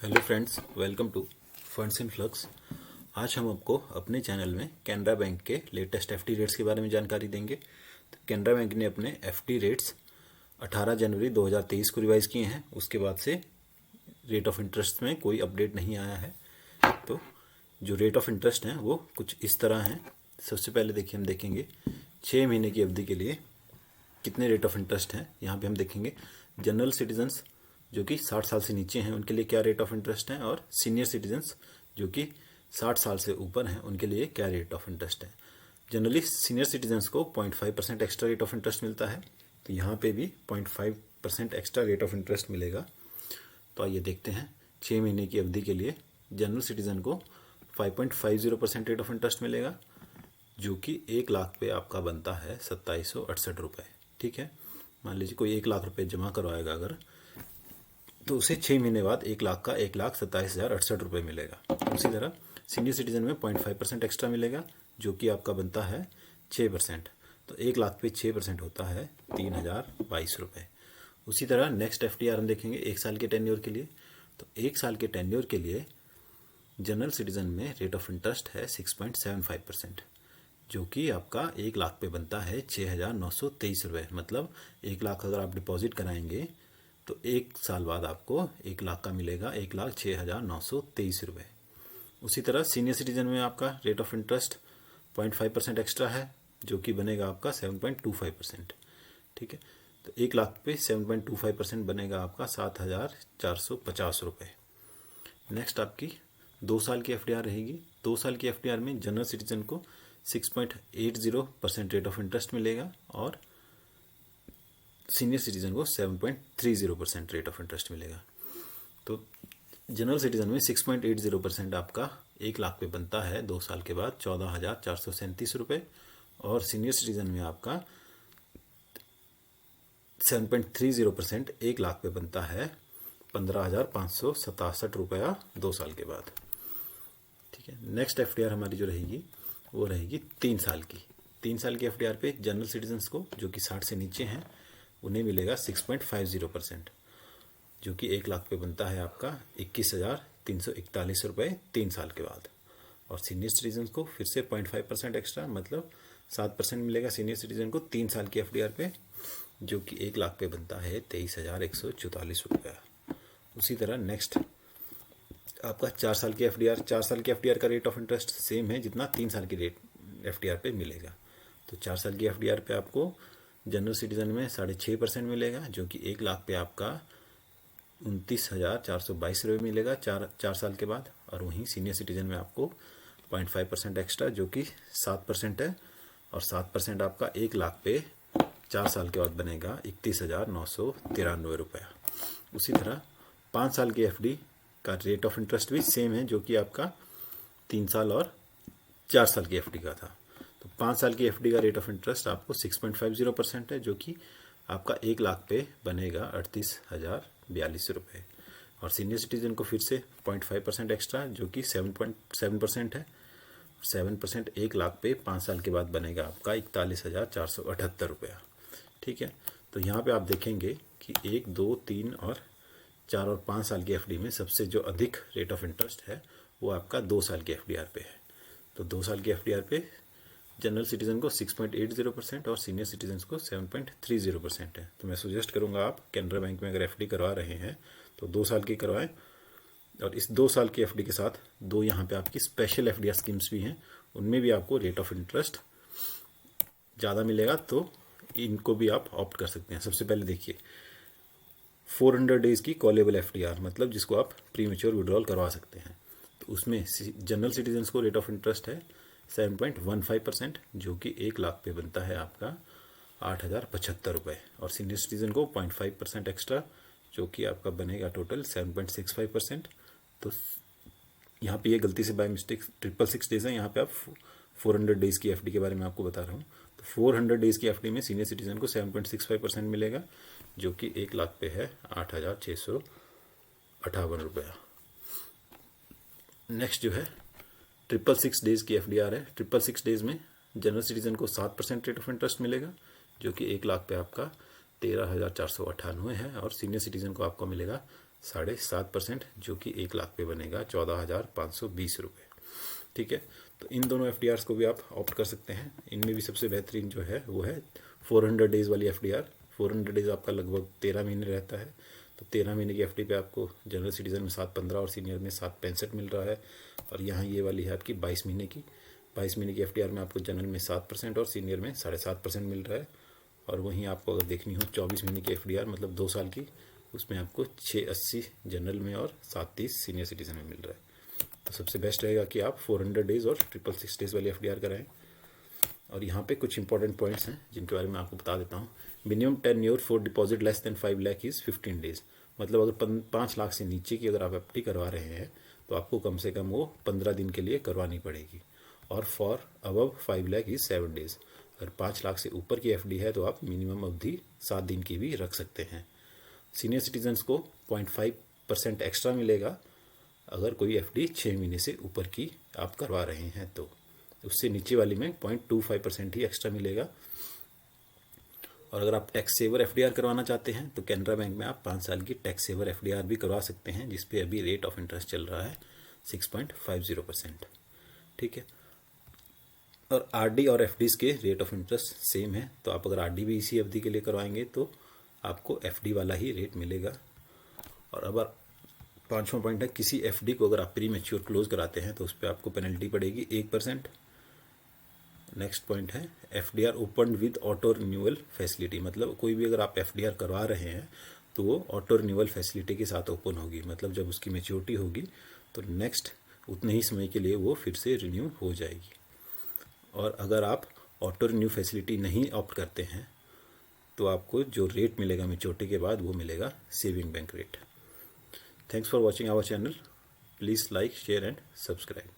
Hello friends, welcome to Funds in Flux. आज हम आपको अपने चैनल में कैनरा बैंक के लेटेस्ट एफडी रेट्स के बारे में जानकारी देंगे। तो कैनरा बैंक ने अपने एफडी रेट्स 18 जनवरी 2023 को रिवाइज़ किए हैं। उसके बाद से रेट ऑफ इंटरेस्ट में कोई अपडेट नहीं आया है। तो जो रेट ऑफ इंटरेस्ट हैं वो कुछ इस तरह हैं। सबसे पहले देखिए, हम देखेंगे 6 महीने की अवधि के लिए कितने रेट ऑफ इंटरेस्ट हैं। यहाँ पे हम देखेंगे जनरल सिटीजन्स जो कि 60 साल से नीचे हैं उनके लिए क्या रेट ऑफ इंटरेस्ट है, और सीनियर सिटीजन्स जो कि 60 साल से ऊपर हैं उनके लिए क्या रेट ऑफ इंटरेस्ट है। जनरली सीनियर सिटीजन्स को 0.5% एक्स्ट्रा रेट ऑफ इंटरेस्ट मिलता है, तो यहाँ पे भी 0.5% एक्स्ट्रा रेट ऑफ इंटरेस्ट मिलेगा। तो आइए देखते हैं 6 महीने की अवधि के लिए जनरल सिटीजन को 5.50% रेट ऑफ इंटरेस्ट मिलेगा, जो कि 1 लाख पे आपका बनता है 2768 रुपये। ठीक है, मान लीजिए कोई 1 लाख रुपये जमा करवाएगा अगर, तो उसे 6 महीने बाद 1 लाख का 1,27,068 रुपये मिलेगा। उसी तरह सीनियर सिटीजन में 0.5% एक्स्ट्रा मिलेगा, जो कि आपका बनता है 6%। तो 1 लाख पे 6% होता है 3,022 रुपये। उसी तरह नेक्स्ट एफडीआर हम देखेंगे 1 साल के टेन्योर के लिए। तो 1 साल के टेन्योर के लिए जनरल सिटीजन में रेट ऑफ इंटरेस्ट है 6.75%, जो कि आपका 1 लाख पे बनता है 6,923 रुपये। मतलब 1 लाख अगर आप डिपॉजिट कराएंगे तो 1 साल बाद आपको 1 लाख का मिलेगा 1,06,923 रुपये। उसी तरह सीनियर सिटीजन में आपका रेट ऑफ इंटरेस्ट 0.5% एक्स्ट्रा है, जो कि बनेगा आपका 7.25%। ठीक है, तो 1 लाख पे 7.25% बनेगा आपका 7,450 रुपये। नेक्स्ट आपकी 2 साल की एफडीआर रहेगी। 2 साल की एफडीआर में जनरल सिटीजन को 6.80% रेट ऑफ इंटरेस्ट मिलेगा, और सीनियर सिटीजन को 7.30% रेट ऑफ इंटरेस्ट मिलेगा। तो जनरल सिटीजन में 6.80% आपका 1 लाख पे बनता है 2 साल के बाद 14,437 रुपये, और सीनियर सिटीजन में आपका 7.30% 1 लाख पे बनता है 15,567 रुपया 2 साल के बाद। ठीक है, नेक्स्ट एफडीआर हमारी जो रहेगी वो रहेगी 3 साल की। 3 साल की एफडीआर पे जनरल सिटीजन्स को जो कि 60 से नीचे हैं उन्हें मिलेगा 6.50%, जो कि 1 लाख पे बनता है आपका 21,341 रुपये 3 साल के बाद। और सीनियर सिटीजन को फिर से 0.5% एक्स्ट्रा, मतलब 7% मिलेगा सीनियर सिटीजन को 3 साल की एफडीआर पे, जो कि 1 लाख पे बनता है 23,144 रुपया। उसी तरह नेक्स्ट आपका 4 साल की एफडीआर। 4 साल की एफडीआर का रेट ऑफ इंटरेस्ट सेम है जितना 3 साल की रेट एफडीआर पे मिलेगा। तो 4 साल की एफडीआर पे आपको जनरल सिटीजन में 6.5% मिलेगा, जो कि 1 लाख पे आपका 29,422 रुपये मिलेगा 4 साल के बाद। और वहीं सीनियर सिटीजन में आपको 0.5% एक्स्ट्रा, जो कि 7% है, और 7% आपका 1 लाख पे 4 साल के बाद बनेगा 31,993 रुपया। उसी तरह 5 साल की एफडी का रेट ऑफ इंटरेस्ट भी सेम है, जो कि आपका 3 साल और 4 साल की एफडी का था। तो 5 साल की एफडी का रेट ऑफ इंटरेस्ट आपको 6.50% है, जो कि आपका 1 लाख पे बनेगा 38,042 रुपये। और सीनियर सिटीजन को फिर से 0.5% एक्स्ट्रा, जो कि 7.7% है। 7% 1 लाख पे 5 साल के बाद बनेगा आपका 41,478 रुपया। ठीक है, तो यहाँ पे आप देखेंगे कि 1, 2, 3 और 4 और 5 साल की एफडी में सबसे जो अधिक रेट ऑफ इंटरेस्ट है वो आपका 2 साल की एफडीआर पे है। तो 2 साल की एफडीआर पे जनरल सिटीजन को 6.80% और सीनियर सिटीजन को 7.30% है। तो मैं सजेस्ट करूंगा आप कैनरा बैंक में अगर एफडी करवा रहे हैं तो 2 साल की करवाएं। और इस 2 साल की एफडी के साथ 2 यहाँ पे आपकी स्पेशल एफडीआर स्कीम्स भी हैं, उनमें भी आपको रेट ऑफ इंटरेस्ट ज़्यादा मिलेगा, तो इनको भी आप ऑप्ट कर सकते हैं। सबसे पहले देखिए 400 डेज की कॉलेबल एफडीआर, मतलब जिसको आप प्री मेच्योर विड्रॉल करवा सकते हैं। तो उसमें जनरल सिटीजन्स को रेट ऑफ इंटरेस्ट है 7.15%, जो कि 1 लाख पे बनता है आपका 8,075 रुपये। और सीनियर सिटीजन को 0.5% एक्स्ट्रा, जो कि आपका बनेगा टोटल 7.65%। तो यहाँ पे ये गलती से बाय मिस्टेक 666 डेज है, यहाँ पे आप 400 डेज़ की एफडी के बारे में आपको बता रहा हूँ। तो 400 डेज़ की एफडी में सीनियर सिटीजन को 7.65% मिलेगा, जो कि 1 लाख पे है 8,658 रुपया। नेक्स्ट जो है 666 डेज़ की एफडीआर है। 666 डेज़ में जनरल सिटीजन को 7% रेट ऑफ इंटरेस्ट मिलेगा, जो कि 1 लाख पे आपका 13,498 है, और सीनियर सिटीजन को आपको मिलेगा 7.5%, जो कि 1 लाख पे बनेगा 14,520 रुपये। ठीक है, तो इन दोनों एफ को भी आप ऑप्ट कर सकते हैं। इनमें भी सबसे बेहतरीन जो है वो है 400 डेज़ वाली एफ 400 डेज़ आपका लगभग 13 महीने रहता है। तो 13 महीने की एफ पे आपको जनरल सिटीज़न में 7.15 और सीनियर में 7.65 मिल रहा है। और यहाँ ये वाली है आपकी 22 महीने की। 22 महीने की एफ में आपको जनरल में 7% और सीनियर में 7.5% मिल रहा है। और वहीं आपको अगर देखनी हो 24 महीने की एफ मतलब 2 साल की, उसमें आपको 6.80 जनरल में और 7.30 सीनियर सिटीज़न में मिल रहा है। तो सबसे बेस्ट रहेगा कि आप 400 डेज़ और 666 डेज़ वाली एफ कराएं। और यहाँ पे कुछ इंपॉर्टेंट पॉइंट्स हैं जिनके बारे में आपको बता देता हूँ। Minimum tenure for deposit less than 5 lakh is 15 days. मतलब अगर 5 लाख से नीचे की अगर आप एफ करवा रहे हैं तो आपको कम से कम वो 15 दिन के लिए करवानी पड़ेगी। और for above 5 lakh is 7 days. अगर 5 लाख से ऊपर की एफ है तो आप मिनिमम अवधि 7 दिन की भी रख सकते हैं। सीनियर सिटीजन्स को 0.5% एक्स्ट्रा मिलेगा अगर कोई एफ 6 महीने से ऊपर की आप करवा रहे हैं तो। उससे नीचे वाली में 0.25% ही एक्स्ट्रा मिलेगा। और अगर आप टैक्स सेवर एफ करवाना चाहते हैं तो कैनरा बैंक में आप 5 साल की टैक्स सेवर एफ भी करवा सकते हैं, जिसपे अभी रेट ऑफ इंटरेस्ट चल रहा है 6.50%। ठीक है, और आरडी और एफडीज के रेट ऑफ इंटरेस्ट सेम है। तो आप अगर आरडी भी इसी अवधि के लिए करवाएंगे तो आपको एफडी वाला ही रेट मिलेगा। और अब 5वां पॉइंट है, किसी एफडी को अगर आप प्री मैच्योर क्लोज कराते हैं तो उस पर आपको पेनल्टी पड़ेगी 1%। नेक्स्ट पॉइंट है FDR open with auto renewal facility. मतलब कोई भी अगर आप एफडीआर करवा रहे हैं तो वो ऑटो रिन्यूअल फैसिलिटी के साथ ओपन होगी। मतलब जब उसकी मैच्योरिटी होगी तो नेक्स्ट उतने ही समय के लिए वो फिर से रिन्यू हो जाएगी। और अगर आप ऑटो रिन्यू फैसिलिटी नहीं ऑप्ट करते हैं तो आपको जो रेट मिलेगा मैच्योरिटी के बाद वो मिलेगा saving bank rate. Thanks for watching our channel. Please like, share and subscribe.